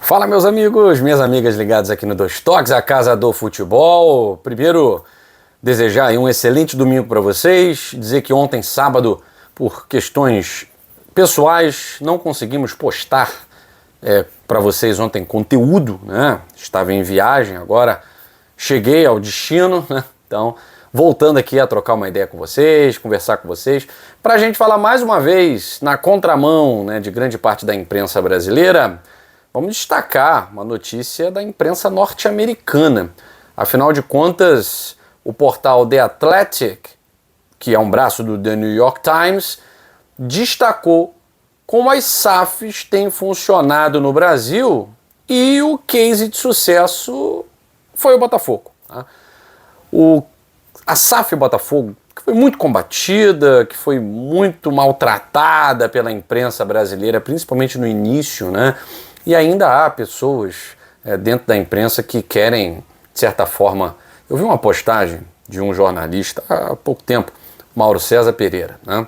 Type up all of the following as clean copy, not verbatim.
Fala, meus amigos, minhas amigas ligadas aqui no Dois Toques, a casa do futebol. Primeiro, desejar aí um excelente domingo para vocês. Dizer que ontem, sábado, por questões pessoais, não conseguimos postar para vocês ontem conteúdo, né? Estava em viagem, agora cheguei ao destino, né? Então, voltando aqui a trocar uma ideia com vocês, conversar com vocês, para a gente falar mais uma vez na contramão, né, de grande parte da imprensa brasileira. Vamos destacar uma notícia da imprensa norte-americana. Afinal de contas, o portal The Athletic, que é um braço do The New York Times, destacou como as SAFs têm funcionado no Brasil e o case de sucesso foi o Botafogo. Tá? A SAF Botafogo, que foi muito combatida, que foi muito maltratada pela imprensa brasileira, principalmente no início, né? E ainda há pessoas dentro da imprensa que querem, de certa forma... Eu vi uma postagem de um jornalista há pouco tempo, Mauro César Pereira, né,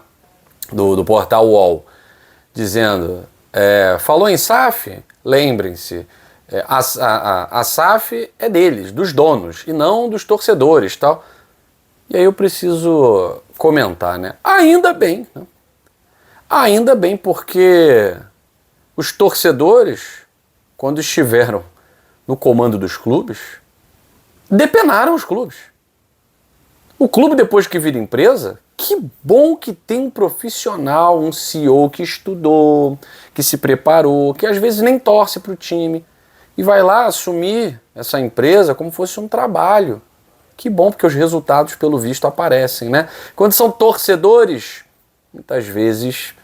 do portal UOL, dizendo, falou em SAF, lembrem-se, a SAF é deles, dos donos, e não dos torcedores, tal. E aí eu preciso comentar, né? Ainda bem, né? Ainda bem, porque os torcedores, quando estiveram no comando dos clubes, depenaram os clubes. O clube, depois que vira empresa, que bom que tem um profissional, um CEO que estudou, que se preparou, que às vezes nem torce para o time, e vai lá assumir essa empresa como fosse um trabalho. Que bom, porque os resultados, pelo visto, aparecem, né? Quando são torcedores, muitas vezes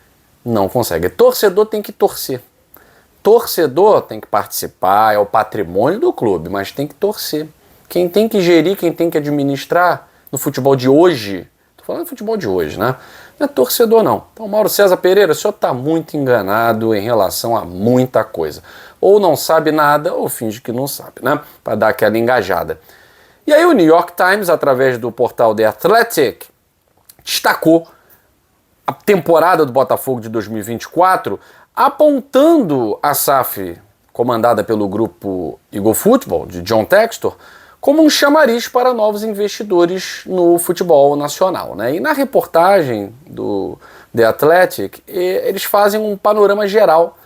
não conseguem. Torcedor tem que torcer. Torcedor tem que participar, é o patrimônio do clube, mas tem que torcer. Quem tem que gerir, quem tem que administrar no futebol de hoje, tô falando do futebol de hoje, né? Não é torcedor, não. Então, Mauro César Pereira, o senhor está muito enganado em relação a muita coisa. Ou não sabe nada, ou finge que não sabe, né? Para dar aquela engajada. E aí o New York Times, através do portal The Athletic, destacou a temporada do Botafogo de 2024, apontando a SAF, comandada pelo grupo Eagle Football, de John Textor, como um chamariz para novos investidores no futebol nacional, né? E na reportagem do The Athletic, eles fazem um panorama geral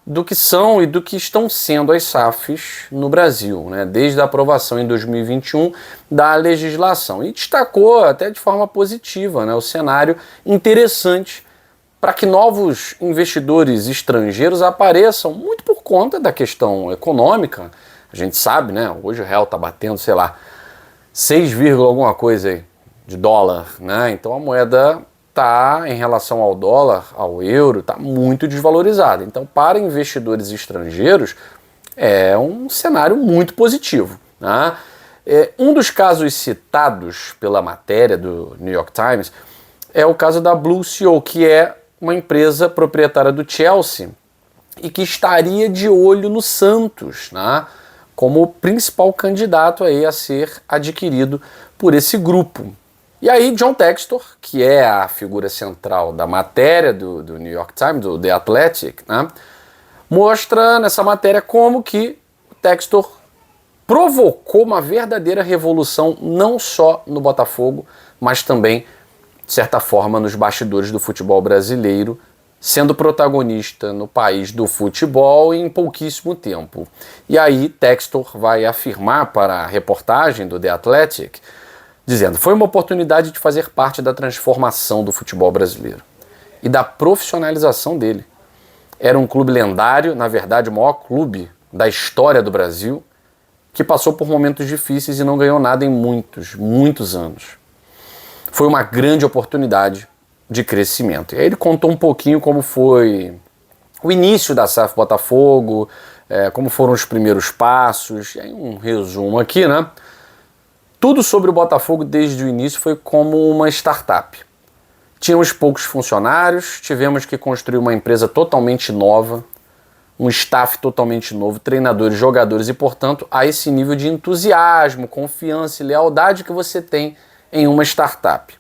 do que são e do que estão sendo as SAFs no Brasil, né? Desde a aprovação em 2021 da legislação. E destacou até de forma positiva, né, o cenário interessante para que novos investidores estrangeiros apareçam, muito por conta da questão econômica. A gente sabe, né? Hoje o real está batendo, sei lá, 6, alguma coisa aí de dólar, né? Então a moeda está, em relação ao dólar, ao euro, está muito desvalorizada. Então, para investidores estrangeiros, é um cenário muito positivo, né? Um dos casos citados pela matéria do New York Times é o caso da Blue CO, que é uma empresa proprietária do Chelsea e que estaria de olho no Santos, né, como principal candidato aí a ser adquirido por esse grupo. E aí John Textor, que é a figura central da matéria do New York Times, do The Athletic, né, mostra nessa matéria como que o Textor provocou uma verdadeira revolução não só no Botafogo, mas também, de certa forma, nos bastidores do futebol brasileiro, sendo protagonista no país do futebol em pouquíssimo tempo. E aí Textor vai afirmar para a reportagem do The Athletic, dizendo: foi uma oportunidade de fazer parte da transformação do futebol brasileiro e da profissionalização dele. Era um clube lendário, na verdade o maior clube da história do Brasil, que passou por momentos difíceis e não ganhou nada em muitos anos. Foi uma grande oportunidade de crescimento. E aí ele contou um pouquinho como foi o início da SAF Botafogo, como foram os primeiros passos, e aí um resumo aqui, né? Tudo sobre o Botafogo desde o início foi como uma startup. Tínhamos poucos funcionários, tivemos que construir uma empresa totalmente nova, um staff totalmente novo, treinadores, jogadores e, portanto, a esse nível de entusiasmo, confiança e lealdade que você tem em uma startup.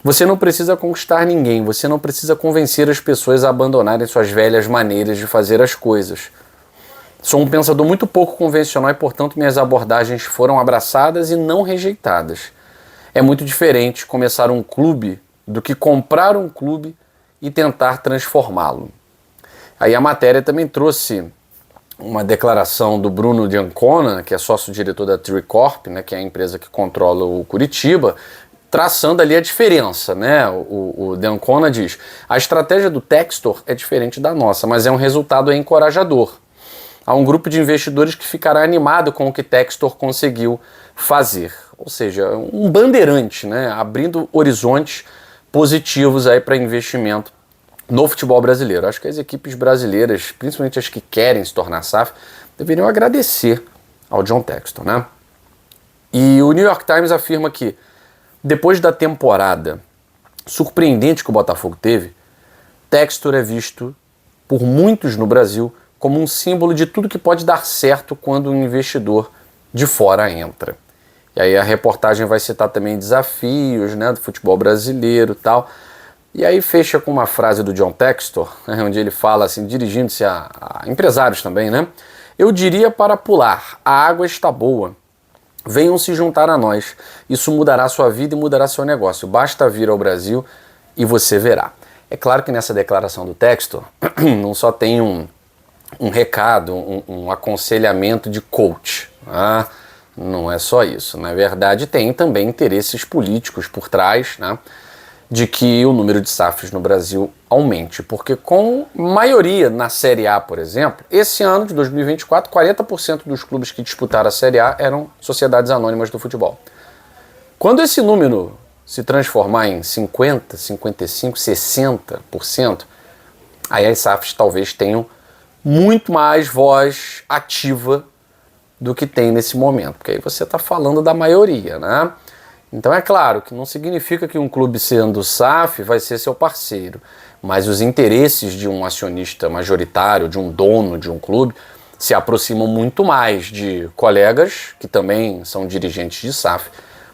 Você não precisa conquistar ninguém, você não precisa convencer as pessoas a abandonarem suas velhas maneiras de fazer as coisas. Sou um pensador muito pouco convencional e, portanto, minhas abordagens foram abraçadas e não rejeitadas. É muito diferente começar um clube do que comprar um clube e tentar transformá-lo. Aí a matéria também trouxe uma declaração do Bruno de Ancona, que é sócio-diretor da Tricorp, né, que é a empresa que controla o Curitiba, traçando ali a diferença, né? O de Ancona diz: a estratégia do Textor é diferente da nossa, mas é um resultado encorajador. Há um grupo de investidores que ficará animado com o que Textor conseguiu fazer. Ou seja, um bandeirante, né? Abrindo horizontes positivos aí para investimento no futebol brasileiro. Acho que as equipes brasileiras, principalmente as que querem se tornar SAF, deveriam agradecer ao John Textor, né? E o New York Times afirma que, depois da temporada surpreendente que o Botafogo teve, Textor é visto por muitos no Brasil como um símbolo de tudo que pode dar certo quando um investidor de fora entra. E aí a reportagem vai citar também desafios, né, do futebol brasileiro e tal. E aí fecha com uma frase do John Textor, né, onde ele fala assim, dirigindo-se a empresários também, né? Eu diria para pular, a água está boa. Venham se juntar a nós. Isso mudará sua vida e mudará seu negócio. Basta vir ao Brasil e você verá. É claro que nessa declaração do Textor não só tem um recado, um aconselhamento de coach. Né? Não é só isso. Na verdade, tem também interesses políticos por trás, né, de que o número de SAFs no Brasil aumente. Porque com maioria na Série A, por exemplo, esse ano de 2024, 40% dos clubes que disputaram a Série A eram sociedades anônimas do futebol. Quando esse número se transformar em 50%, 55%, 60%, aí as SAFs talvez tenham muito mais voz ativa do que tem nesse momento, porque aí você está falando da maioria, né? Então é claro que não significa que um clube sendo SAF vai ser seu parceiro, mas os interesses de um acionista majoritário, de um dono de um clube, se aproximam muito mais de colegas, que também são dirigentes de SAF,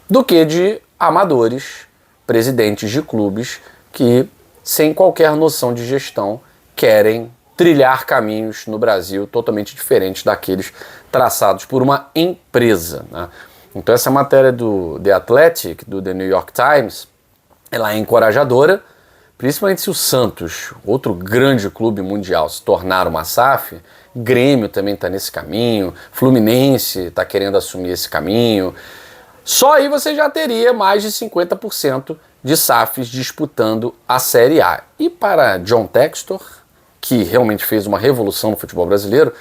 do que de amadores, presidentes de clubes que, sem qualquer noção de gestão, querem trilhar caminhos no Brasil totalmente diferentes daqueles traçados por uma empresa, né? Então essa matéria do The Athletic, do The New York Times, ela é encorajadora, principalmente se o Santos, outro grande clube mundial, se tornar uma SAF. Grêmio também está nesse caminho, Fluminense está querendo assumir esse caminho. Só aí você já teria mais de 50% de SAFs disputando a Série A. E para John Textor, que realmente fez uma revolução no futebol brasileiro,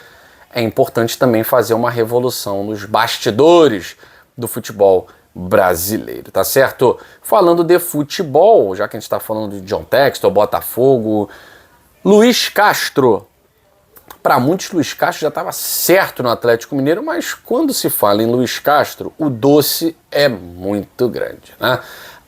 é importante também fazer uma revolução nos bastidores do futebol brasileiro, tá certo? Falando de futebol, já que a gente está falando de John Textor, Botafogo, Luiz Castro. Para muitos, Luiz Castro já estava certo no Atlético Mineiro, mas quando se fala em Luiz Castro, o doce é muito grande, né?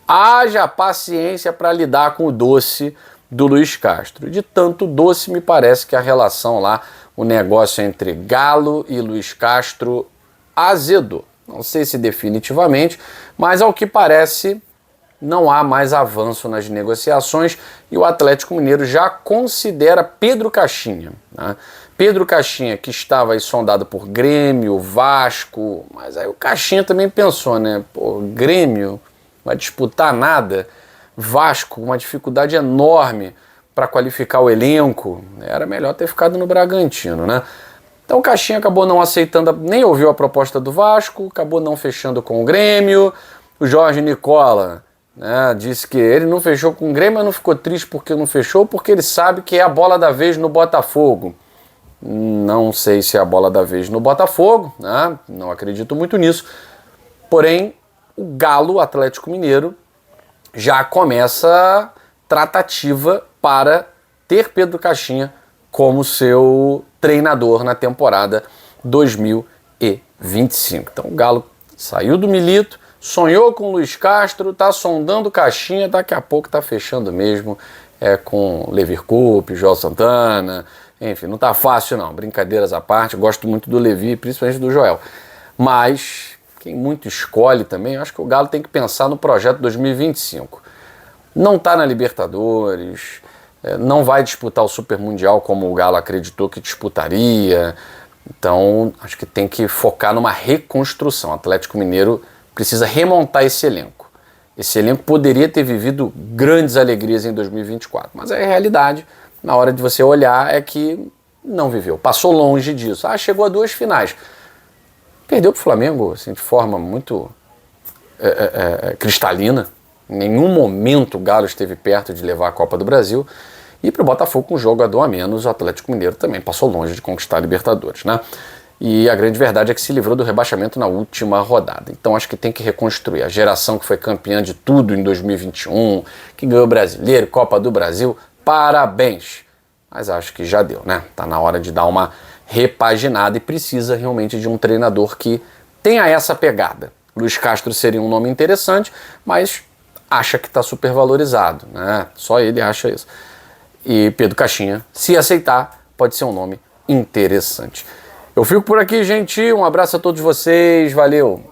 Haja paciência para lidar com o doce do Luiz Castro. De tanto doce, me parece que a relação lá, o negócio entre Galo e Luiz Castro azedou. Não sei se definitivamente, mas ao que parece não há mais avanço nas negociações e o Atlético Mineiro já considera Pedro Caixinha, né? Pedro Caixinha, que estava aí sondado por Grêmio, Vasco, mas aí o Caixinha também pensou, né? Pô, Grêmio vai disputar nada, Vasco, uma dificuldade enorme para qualificar o elenco, era melhor ter ficado no Bragantino, né? Então o Caixinha acabou não aceitando, nem ouviu a proposta do Vasco, acabou não fechando com o Grêmio. O Jorge Nicola, né, disse que ele não fechou com o Grêmio, mas não ficou triste porque não fechou, porque ele sabe que é a bola da vez no Botafogo. Não sei se é a bola da vez no Botafogo, né? Não acredito muito nisso. Porém, o Galo, Atlético Mineiro, já começa tratativa para ter Pedro Caixinha como seu treinador na temporada 2025. Então o Galo saiu do Milito, sonhou com o Luiz Castro, está sondando Caixinha, daqui a pouco está fechando mesmo com Levir Coupe, João Santana, enfim, não está fácil não, brincadeiras à parte, gosto muito do Levi, principalmente do Joel. Mas quem muito escolhe também, acho que o Galo tem que pensar no projeto 2025. Não está na Libertadores, não vai disputar o Super Mundial como o Galo acreditou que disputaria, Então, acho que tem que focar numa reconstrução. O Atlético Mineiro precisa remontar esse elenco. Esse elenco poderia ter vivido grandes alegrias em 2024, mas a realidade, na hora de você olhar, é que não viveu. Passou longe disso. Chegou a 2 finais. Perdeu para o Flamengo assim, de forma muito cristalina. Em nenhum momento o Galo esteve perto de levar a Copa do Brasil. E para o Botafogo, com um jogador a menos, o Atlético Mineiro também passou longe de conquistar a Libertadores, né? E a grande verdade é que se livrou do rebaixamento na última rodada. Então acho que tem que reconstruir. A geração que foi campeã de tudo em 2021, que ganhou o Brasileiro, Copa do Brasil, parabéns! Mas acho que já deu, né? Tá na hora de dar uma repaginada e precisa realmente de um treinador que tenha essa pegada. Luiz Castro seria um nome interessante, mas acha que está supervalorizado, né? Só ele acha isso. E Pedro Caixinha, se aceitar, pode ser um nome interessante. Eu fico por aqui, gente. Um abraço a todos vocês. Valeu!